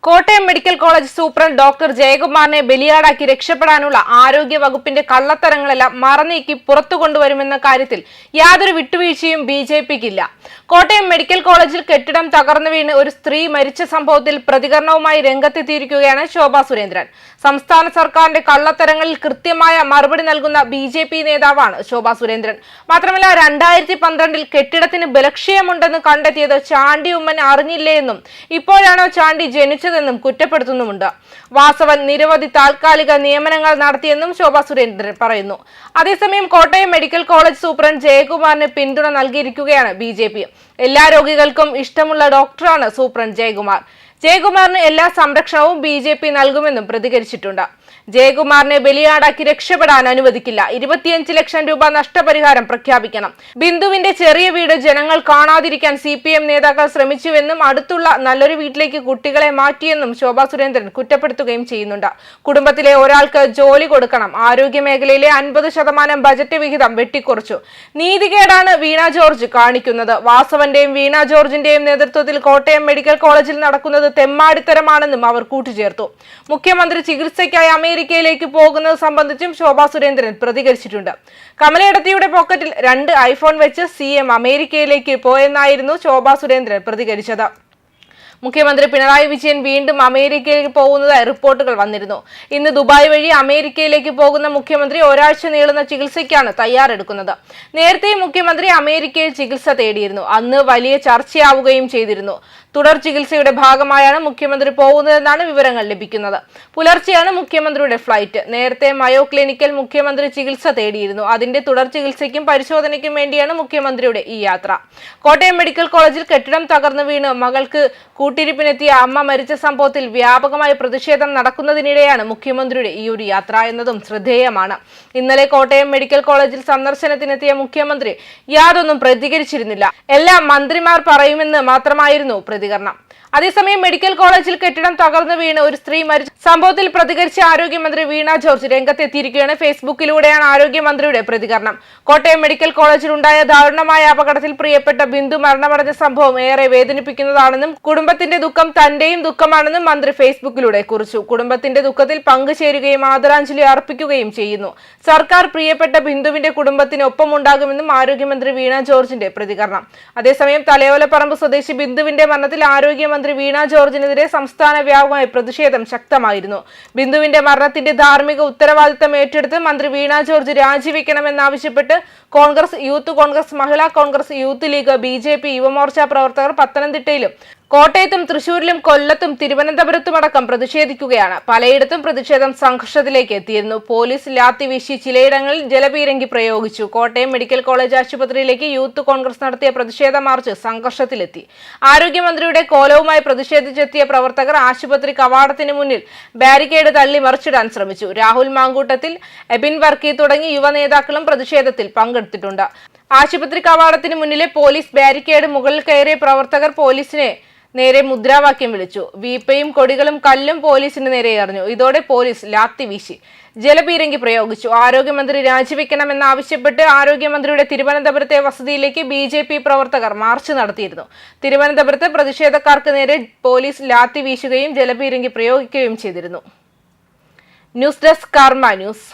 Kottayam medical college superintendent doctor ജയകുമാറിനെ ബലിയാടാക്കി രക്ഷപ്പെടാനുള്ള ആരോഗ്യ വകുപ്പിന്റെ കള്ളത്തരങ്ങളെല്ലാം മറനീക്കി പുറത്തു കൊണ്ടുവരുമെന്ന കാര്യത്തിൽ യാതൊരു വിട്ടുവീഴ്ചയും ബിജെപിക്കില്ല. കോട്ടയം മെഡിക്കൽ കോളേജിൽ കെട്ടിടം തകർന്നു വീണ് ഒരു സ്ത്രീ മരിച്ച സംഭവത്തിൽ പ്രതികരണവുമായി രംഗത്തെത്തിയിരിക്കുകയാണ് ശോഭാ സുരേന്ദ്രൻ. സംസ്ഥാന സർക്കാരിന്റെ കള്ളത്തരങ്ങളിൽ കൃത്യമായ മറുപടി നൽകുന്ന ബിജെപി നേതാവാണ് ശോഭാ സുരേന്ദ്രൻ. മാത്രമല്ല 2012 കെട്ടിടത്തിന് ബലക്ഷയമുണ്ടെന്ന് കണ്ടെത്തിയത് ചാണ്ടി ഉമ്മൻ അറിഞ്ഞില്ലേയെന്നും ഇപ്പോഴാണോ ചാണ്ടി ജനിച്ചതെന്നും കുറ്റപ്പെടുത്തുന്നുമുണ്ട്. വാസവൻ നിരവധി താൽക്കാലിക നിയമനങ്ങൾ നടത്തിയെന്നും ശോഭാ സുരേന്ദ്രൻ പറയുന്നു. അതേസമയം കോട്ടയം മെഡിക്കൽ കോളേജ് സൂപ്രണ്ട് ജയകുമാറിന് പിന്തുണ നൽകിയിരിക്കുകയാണ് ബിജെപി. എല്ലാ രോഗികൾക്കും ഇഷ്ടമുള്ള ഡോക്ടറാണ് സൂപ്രണ്ട് ജയകുമാർ. ജയകുമാറിന് എല്ലാ സംരക്ഷണവും ബിജെപി നൽകുമെന്നും പ്രതികരിച്ചിട്ടുണ്ട്. ജയകുമാറിനെ ബലിയാടാക്കി രക്ഷപ്പെടാൻ അനുവദിക്കില്ല. 25 ലക്ഷം രൂപ നഷ്ടപരിഹാരം പ്രഖ്യാപിക്കണം. ബിന്ദുവിന്റെ ചെറിയ വീട് ജനങ്ങൾ കാണാതിരിക്കാൻ CPM നേതാക്കൾ ശ്രമിച്ചുവെന്നും അടുത്തുള്ള നല്ലൊരു വീട്ടിലേക്ക് കുട്ടികളെ മാറ്റിയെന്നും ശോഭാ സുരേന്ദ്രൻ കുറ്റപ്പെടുത്തുകയും ചെയ്യുന്നുണ്ട്. കുടുംബത്തിലെ ഒരാൾക്ക് ജോലി കൊടുക്കണം. ആരോഗ്യ മേഖലയിലെ 50% ബജറ്റ് വിഹിതം വെട്ടിക്കുറച്ചു. നീതികേടാണ് വീണ ജോർജ് കാണിക്കുന്നത്. വാസവന്റെയും വീണ ജോർജിന്റെയും നേതൃത്വത്തിൽ കോട്ടയം മെഡിക്കൽ കോളേജിൽ നടക്കുന്നത് തെമ്മാടിത്തരമാണെന്നും അവർ കൂട്ടിച്ചേർത്തു. മുഖ്യമന്ത്രി ചികിത്സയ്ക്കായി അമേരിക്കയിലേക്ക് പോകുന്നത് സംബന്ധിച്ചും ശോഭാ സുരേന്ദ്രൻ പ്രതികരിച്ചിട്ടുണ്ട്. കമലയിടത്തിയുടെ പോക്കറ്റിൽ 2 ഐഫോൺ വെച്ച് CM അമേരിക്കയിലേക്ക് പോയെന്നായിരുന്നു ശോഭാ സുരേന്ദ്രൻ പ്രതികരിച്ചത്. മുഖ്യമന്ത്രി പിണറായി വിജയൻ വീണ്ടും അമേരിക്കയിലേക്ക് പോകുന്നതായി റിപ്പോർട്ടുകൾ വന്നിരുന്നു. ഇന്ന് ദുബായ് വഴി അമേരിക്കയിലേക്ക് പോകുന്ന മുഖ്യമന്ത്രി ഒരാഴ്ച നീളുന്ന ചികിത്സയ്ക്കാണ് തയ്യാറെടുക്കുന്നത്. നേരത്തെ മുഖ്യമന്ത്രി അമേരിക്കയിൽ ചികിത്സ തേടിയിരുന്നു. അന്ന് വലിയ ചർച്ചയാവുകയും ചെയ്തിരുന്നു. തുടർ ചികിത്സയുടെ ഭാഗമായാണ് മുഖ്യമന്ത്രി പോകുന്നതെന്നാണ് വിവരങ്ങൾ ലഭിക്കുന്നത്. പുലർച്ചെയാണ് മുഖ്യമന്ത്രിയുടെ ഫ്ലൈറ്റ്. നേരത്തെ മയോ ക്ലിനിക്കൽ മുഖ്യമന്ത്രി ചികിത്സ തേടിയിരുന്നു. അതിന്റെ തുടർ ചികിത്സയ്ക്കും പരിശോധനയ്ക്കും വേണ്ടിയാണ് മുഖ്യമന്ത്രിയുടെ ഈ യാത്ര. കോട്ടയം മെഡിക്കൽ കോളേജിൽ കെട്ടിടം തകർന്നു വീണ് മകൾക്ക് കൂട്ടിരിപ്പിനെത്തിയ അമ്മ മരിച്ച സംഭവത്തിൽ വ്യാപകമായ പ്രതിഷേധം നടക്കുന്നതിനിടെയാണ് മുഖ്യമന്ത്രിയുടെ ഈ ഒരു യാത്ര എന്നതും ശ്രദ്ധേയമാണ്. ഇന്നലെ കോട്ടയം മെഡിക്കൽ കോളേജിൽ സന്ദർശനത്തിനെത്തിയ മുഖ്യമന്ത്രി യാതൊന്നും പ്രതികരിച്ചിരുന്നില്ല. എല്ലാം മന്ത്രിമാർ പറയുമെന്ന് മാത്രമായിരുന്നു പ്രതികരണം. അതേസമയം മെഡിക്കൽ കോളേജിൽ കെട്ടിടം തകർന്നു വീണ് ഒരു സ്ത്രീ മരിച്ച സംഭവത്തിൽ പ്രതികരിച്ച ആരോഗ്യമന്ത്രി വീണ ജോർജ് രംഗത്തെത്തിയിരിക്കുകയാണ്. ഫേസ്ബുക്കിലൂടെയാണ് ആരോഗ്യമന്ത്രിയുടെ പ്രതികരണം. കോട്ടയം മെഡിക്കൽ കോളേജിൽ ഉണ്ടായ ദാരുണമായ അപകടത്തിൽ പ്രിയപ്പെട്ട ബിന്ദു മരണമടഞ്ഞ സംഭവം ഏറെ വേദനിപ്പിക്കുന്നതാണെന്നും കുടുംബത്തിന്റെ ദുഃഖം തന്റെയും ദുഃഖമാണെന്നും മന്ത്രി ഫേസ്ബുക്കിലൂടെ കുറിച്ചു. കുടുംബത്തിന്റെ ദുഃഖത്തിൽ പങ്കുചേരുകയും ആദരാഞ്ജലി അർപ്പിക്കുകയും ചെയ്യുന്നു. സർക്കാർ പ്രിയപ്പെട്ട ബിന്ദുവിന്റെ കുടുംബത്തിന് ഒപ്പമുണ്ടാകുമെന്നും ആരോഗ്യമന്ത്രി വീണ ജോർജിന്റെ പ്രതികരണം. അതേസമയം തലയോലപ്പറമ്പ് സ്വദേശി ബിന്ദുവിന്റെ മരണത്തിൽ ആരോഗ്യമന്ത്രി വീണ ജോർജിനെതിരെ സംസ്ഥാന വ്യാപകമായ പ്രതിഷേധം ശക്തമായിരുന്നു. ബിന്ദുവിന്റെ മരണത്തിന്റെ ധാർമ്മിക ഉത്തരവാദിത്തം ഏറ്റെടുത്ത് മന്ത്രി വീണ ജോർജ് രാജിവെക്കണമെന്നാവശ്യപ്പെട്ട് കോൺഗ്രസ്, യൂത്ത് കോൺഗ്രസ്, മഹിളാ കോൺഗ്രസ്, യൂത്ത് ലീഗ്, BJP, യുവമോർച്ച പ്രവർത്തകർ പത്തനംതിട്ടയിലും കോട്ടയത്തും തൃശൂരിലും കൊല്ലത്തും തിരുവനന്തപുരത്തുമടക്കം പ്രതിഷേധിക്കുകയാണ്. പലയിടത്തും പ്രതിഷേധം സംഘർഷത്തിലേക്ക് എത്തിയിരുന്നു. പോലീസ് ലാത്തി വീശി, ചിലയിടങ്ങളിൽ ജലപീരങ്കി പ്രയോഗിച്ചു. കോട്ടയം മെഡിക്കൽ കോളേജ് ആശുപത്രിയിലേക്ക് യൂത്ത് കോൺഗ്രസ് നടത്തിയ പ്രതിഷേധ മാർച്ച് സംഘർഷത്തിലെത്തി. ആരോഗ്യമന്ത്രിയുടെ കോലവുമായി പ്രതിഷേധിച്ചെത്തിയ പ്രവർത്തകർ ആശുപത്രി കവാടത്തിന് മുന്നിൽ ബാരിക്കേഡ് തള്ളി മറിച്ചിടാൻ ശ്രമിച്ചു. രാഹുൽ മാങ്കൂട്ടത്തിൽ, എബിൻ വർക്കി തുടങ്ങി യുവ നേതാക്കളും പ്രതിഷേധത്തിൽ പങ്കെടുത്തിട്ടുണ്ട്. ആശുപത്രി കവാടത്തിന് മുന്നിലെ പോലീസ് ബാരിക്കേഡ് മുകളിൽ കയറിയ പ്രവർത്തകർ പോലീസിനെ നേരെ മുദ്രാവാക്യം വിളിച്ചു. വീപ്പയും കൊടികളും കല്ലും പോലീസിന് നേരെ എറിഞ്ഞു. ഇതോടെ പോലീസ് ലാത്തി വീശി, ജലപീരങ്കി പ്രയോഗിച്ചു. ആരോഗ്യമന്ത്രി രാജിവെക്കണമെന്നാവശ്യപ്പെട്ട് ആരോഗ്യമന്ത്രിയുടെ തിരുവനന്തപുരത്തെ വസതിയിലേക്ക് BJP പ്രവർത്തകർ മാർച്ച് നടത്തിയിരുന്നു. തിരുവനന്തപുരത്ത് പ്രതിഷേധക്കാർക്ക് നേരെ പോലീസ് ലാത്തി വീശുകയും ജലപീരങ്കി പ്രയോഗിക്കുകയും ചെയ്തിരുന്നു. ന്യൂസ് ഡെസ്ക് കർമ്മ ന്യൂസ്.